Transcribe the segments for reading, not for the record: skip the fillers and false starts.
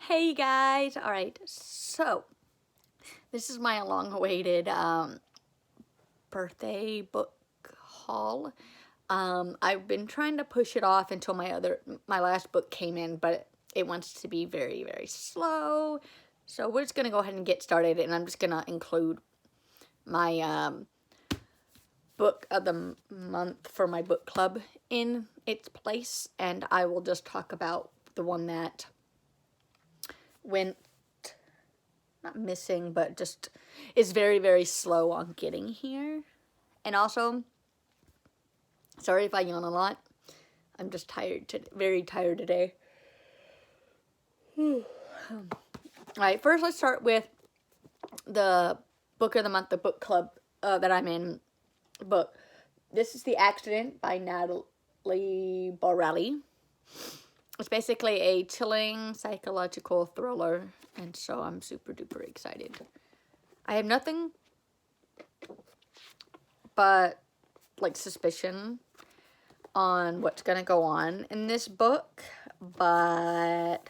Hey guys! Alright, so this is my long-awaited birthday book haul. I've been trying to push it off until my last book came in, but it wants to be very, very slow. So we're just gonna go ahead and get started, and I'm just gonna include my book of the month for my book club in its place, and I will just talk about the one that went not missing, but just is very, very slow on getting here. And also, sorry if I yawn a lot. I'm just tired, very tired today. Alright, first let's start with the book of the month, the book club that I'm in book. This is The Accident by Natalie Borelli. It's basically a chilling psychological thriller, and so I'm super duper excited. I have nothing but like suspicion on what's gonna go on in this book, but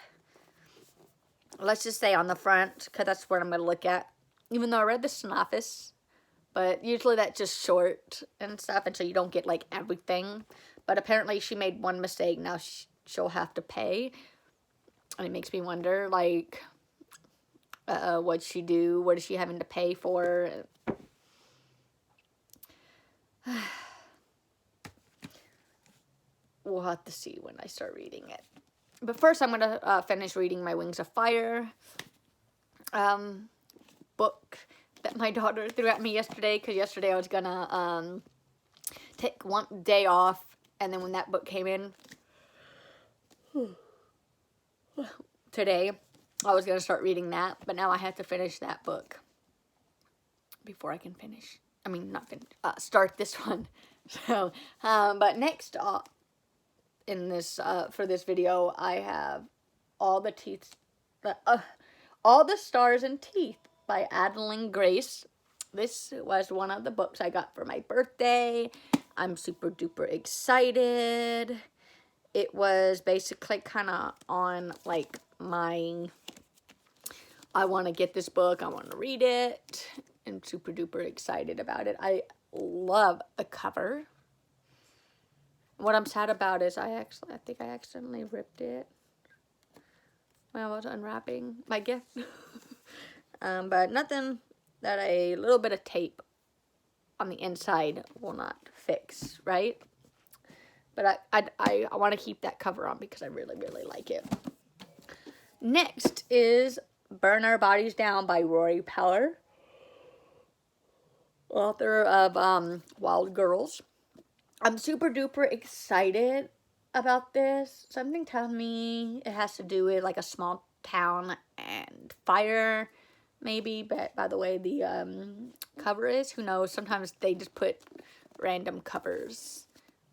let's just say on the front, because that's what I'm gonna look at, even though I read the synopsis, but usually that's just short and stuff, and so you don't get like everything. But apparently she made one mistake, now she'll have to pay, and it makes me wonder, like, what'd she do? What is she having to pay for? We'll have to see when I start reading it. But first, I'm gonna finish reading my Wings of Fire book that my daughter threw at me yesterday, because yesterday I was gonna take one day off, and then when that book came in today, I was going to start reading that, but now I have to finish that book before I can finish. I mean, not finish, start this one. So, but next in this, for this video, I have All the Stars and Teeth by Adeline Grace. This was one of the books I got for my birthday. I'm super duper excited. It was basically kind of on like I want to get this book, I want to read it, and super duper excited about it. I love the cover. What I'm sad about is I think I accidentally ripped it when I was unwrapping my gift. But nothing that a little bit of tape on the inside will not fix, right? But I want to keep that cover on because I really, really like it. Next is Burn Our Bodies Down by Rory Peller, author of Wild Girls. I'm super duper excited about this. Something tells me it has to do with like a small town and fire, maybe. But by the way the cover is, who knows? Sometimes they just put random covers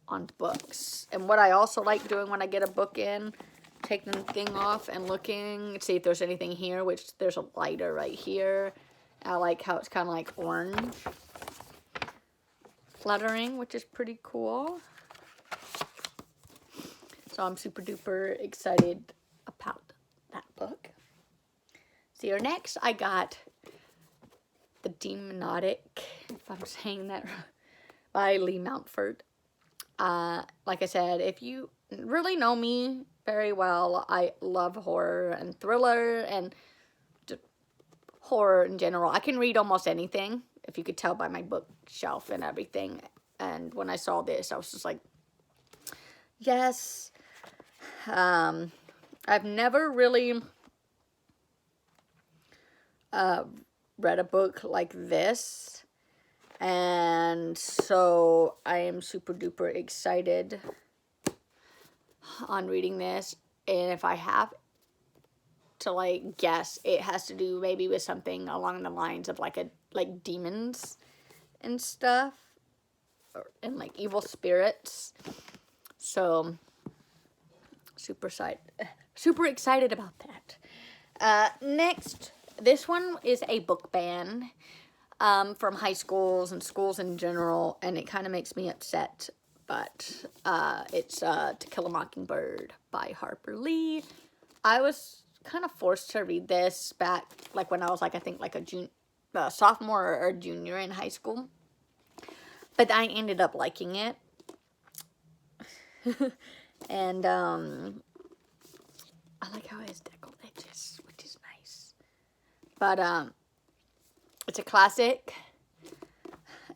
on books. And what I also like doing when I get a book in, taking the thing off and looking, see if there's anything here, which there's a lighter right here. I like how it's kind of like orange lettering, which is pretty cool. So I'm super duper excited about that book. So here next I got The Demonotic, if I'm saying that right, by Lee Mountford. Like I said, if you really know me very well, I love horror and thriller and horror in general. I can read almost anything, if you could tell by my bookshelf and everything. And when I saw this, I was just like, yes. I've never really read a book like this. And so I am super duper excited on reading this. And if I have to like guess, it has to do maybe with something along the lines of like demons and stuff, and like evil spirits. So super excited about that. Next, this one is a book ban from high schools and schools in general, and it kind of makes me upset, but it's To Kill a Mockingbird by Harper Lee. I was kind of forced to read this back, like when I was like, I think like a sophomore or junior in high school. But I ended up liking it. And I like how it has deckled edges, which is nice. But it's a classic.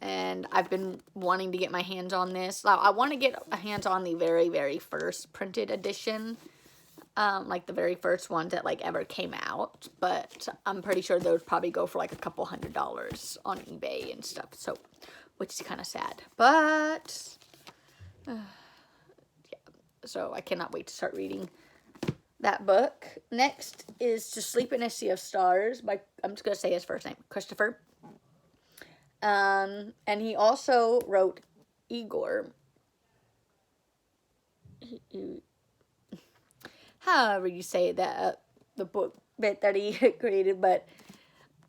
And I've been wanting to get my hands on this. I want to get my hands on the very, very first printed edition. Like the very first ones that like ever came out. But I'm pretty sure those probably go for like a couple $100 on eBay and stuff. So, which is kind of sad. But, yeah. So I cannot wait to start reading that book. Next is To Sleep in a Sea of Stars by, I'm just going to say his first name, Christopher. And he also wrote Igor. However you say that, the book bit that he created, but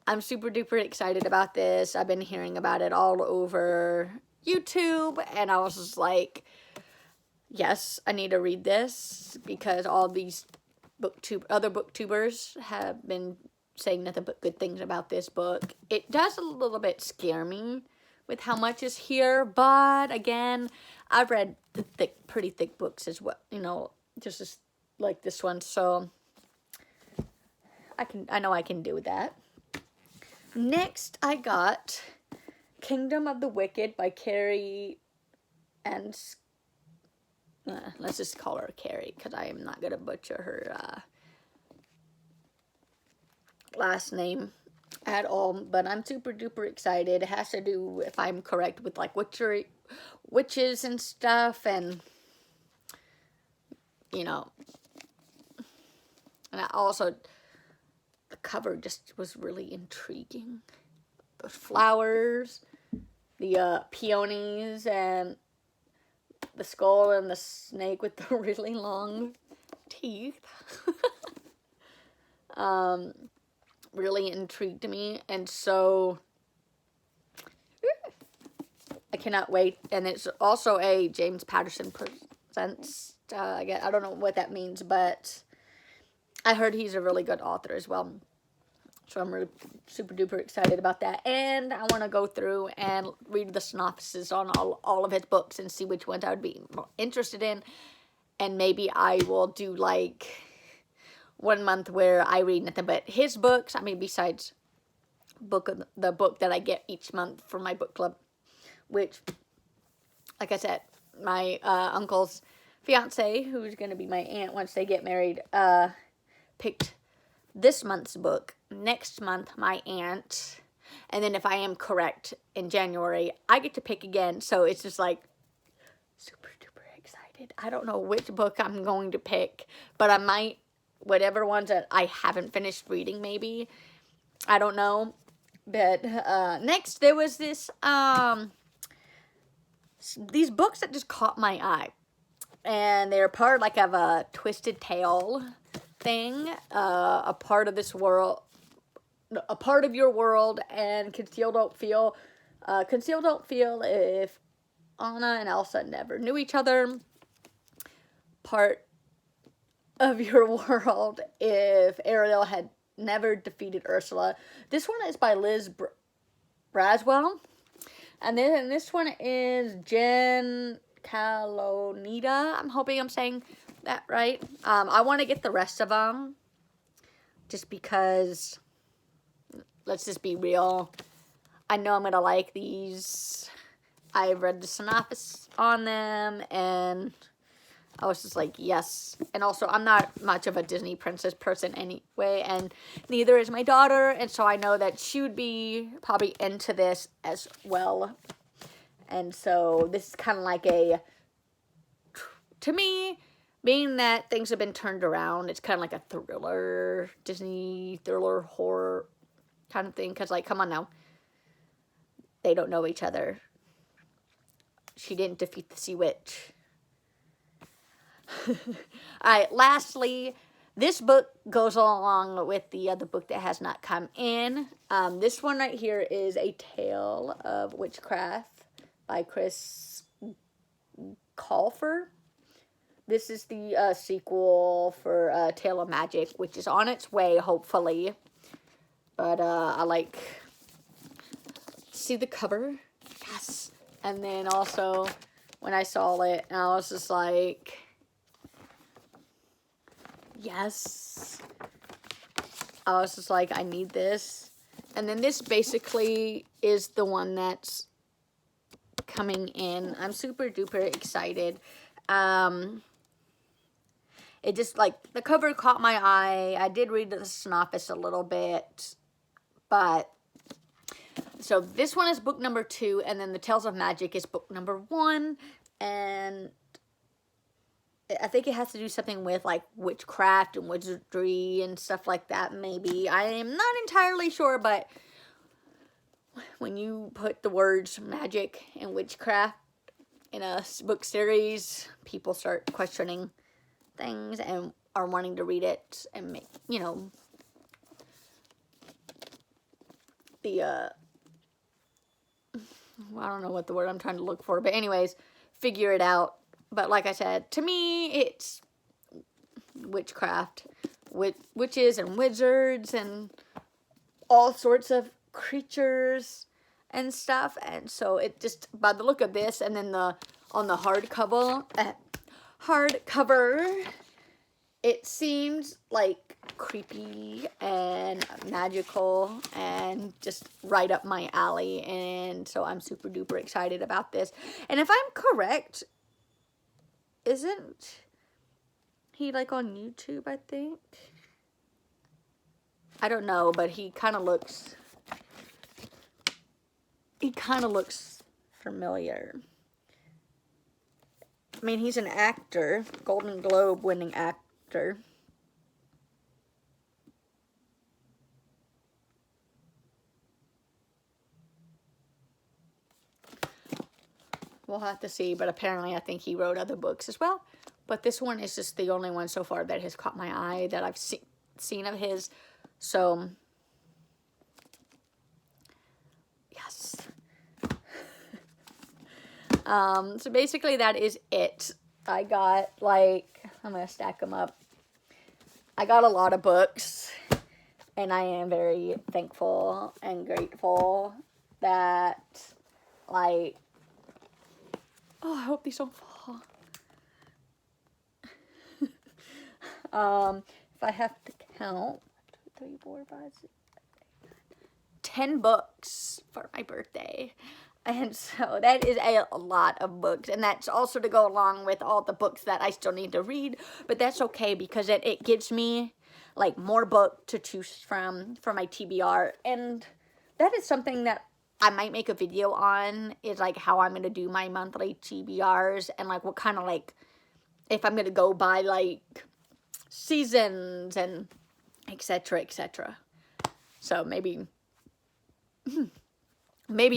I'm super duper excited about this. I've been hearing about it all over YouTube, and I was just like, yes, I need to read this, because all these other booktubers have been saying nothing but good things about this book. It does a little bit scare me with how much is here, but again, I've read the pretty thick books as well, you know, just as like this one, so I know I can do that. Next, I got Kingdom of the Wicked by Carrie and let's just call her Carrie, because I am not going to butcher her last name at all, but I'm super duper excited. It has to do, if I'm correct, with like witches and stuff, and you know, and I also, the cover just was really intriguing. The flowers, the peonies, and the skull, and the snake with the really long teeth. Really intrigued me, and so I cannot wait. And it's also a James Patterson presents. I don't know what that means, but I heard he's a really good author as well. So I'm really super duper excited about that. And I want to go through and read the synopsis on all of his books and see which ones I would be more interested in. And maybe I will do like 1 month where I read nothing but his books. I mean, besides the book that I get each month for my book club, which, like I said, my uncle's fiance, who's going to be my aunt once they get married, picked this month's book. Next month, my aunt, and then if I am correct, in January, I get to pick again. So it's just like super duper excited. I don't know which book I'm going to pick, but I might, whatever ones that I haven't finished reading, maybe. I don't know. But next, there was this these books that just caught my eye. And they're part like of a Twisted Tale thing. A part of this world, a part of your world, and Conceal Don't Feel. Conceal Don't Feel if Anna and Elsa never knew each other. Part of your world if Ariel had never defeated Ursula. This one is by Liz Braswell. And then this one is Jen Calonita. I'm hoping I'm saying that right. I want to get the rest of them just because, let's just be real, I know I'm going to like these. I've read the synopsis on them, and I was just like, yes. And also, I'm not much of a Disney princess person anyway, and neither is my daughter, and so I know that she would be probably into this as well. And so this is kind of like a, to me, being that things have been turned around, it's kind of like a thriller, Disney thriller horror kind of thing, because like, come on now. They don't know each other. She didn't defeat the Sea Witch. Alright, lastly, this book goes along with the other book that has not come in. This one right here is A Tale of Witchcraft by Chris Colfer. this is the sequel for Tale of Magic, which is on its way, hopefully. But I like, see the cover? Yes. And then also, when I saw it, I was just like, yes. I was just like, I need this. And then this basically is the one that's coming in. I'm super duper excited. It just, like, the cover caught my eye. I did read the synopsis a little bit. But, so this one is book number 2, and then the Tales of Magic is book number 1, and I think it has to do something with, like, witchcraft and wizardry and stuff like that, maybe. I am not entirely sure, but when you put the words magic and witchcraft in a book series, people start questioning things and are wanting to read it and make, you know, the, I don't know what the word I'm trying to look for, but anyways, figure it out. But like I said, to me, it's witchcraft, witches and wizards and all sorts of creatures and stuff. And so it just, by the look of this, and then on the hardcover, it seems like creepy and magical and just right up my alley. And so I'm super duper excited about this. And if I'm correct, isn't he like on YouTube, I think? I don't know, but he kind of looks familiar. I mean, he's an actor, Golden Globe winning actor. We'll have to see, but apparently I think he wrote other books as well. But this one is just the only one so far that has caught my eye that I've seen of his. So, yes. So basically that is it. I got, like, I'm going to stack them up. I got a lot of books, and I am very thankful and grateful that, like, oh, I hope these don't fall. If I have to count, 1, 2, 3, 4, 5, 6, 7, 8, 9, 10 books for my birthday. And so that is a lot of books. And that's also to go along with all the books that I still need to read. But that's okay because it gives me, like, more book to choose from for my TBR. And that is something that I might make a video on, is, like, how I'm going to do my monthly TBRs. And, like, what kind of, like, if I'm going to go by, like, seasons and etc., etc. So maybe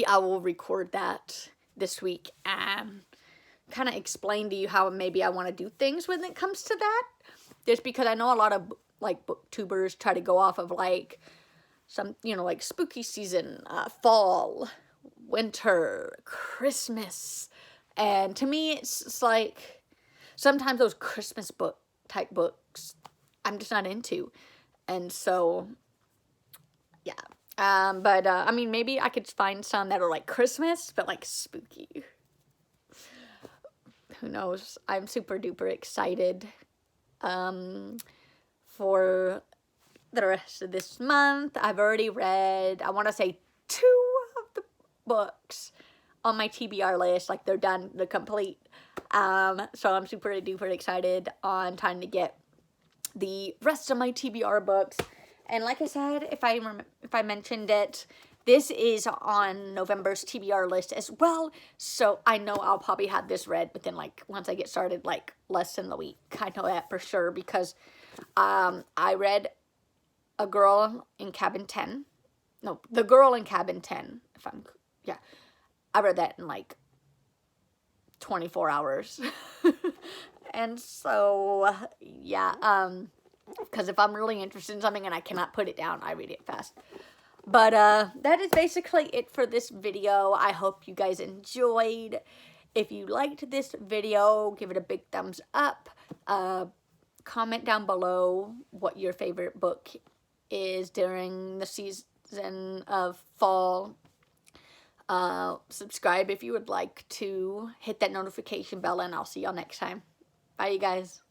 I will record that this week and kind of explain to you how maybe I want to do things when it comes to that. Just because I know a lot of, like, booktubers try to go off of, like, some, you know, like, spooky season, fall, winter, Christmas. And to me, it's just like, sometimes those Christmas type books, I'm just not into. And so, yeah. I mean, maybe I could find some that are, like, Christmas, but, like, spooky. Who knows? I'm super duper excited, for the rest of this month. I've already read, I want to say, 2 of the books on my TBR list. Like, they're done, they're complete. So I'm super duper excited on trying to get the rest of my TBR books. And like I said, if I mentioned it, this is on November's TBR list as well. So I know I'll probably have this read within, like, once I get started, like, less than the week. I know that for sure because I read A Girl in Cabin 10. No, The Girl in Cabin 10. Yeah. I read that in, like, 24 hours. And so, yeah, because if I'm really interested in something and I cannot put it down, I read it fast. But that is basically it for this video. I hope you guys enjoyed. If you liked this video, give it a big thumbs up. Comment down below what your favorite book is during the season of fall. Subscribe if you would like to. Hit that notification bell, and I'll see y'all next time. Bye, you guys.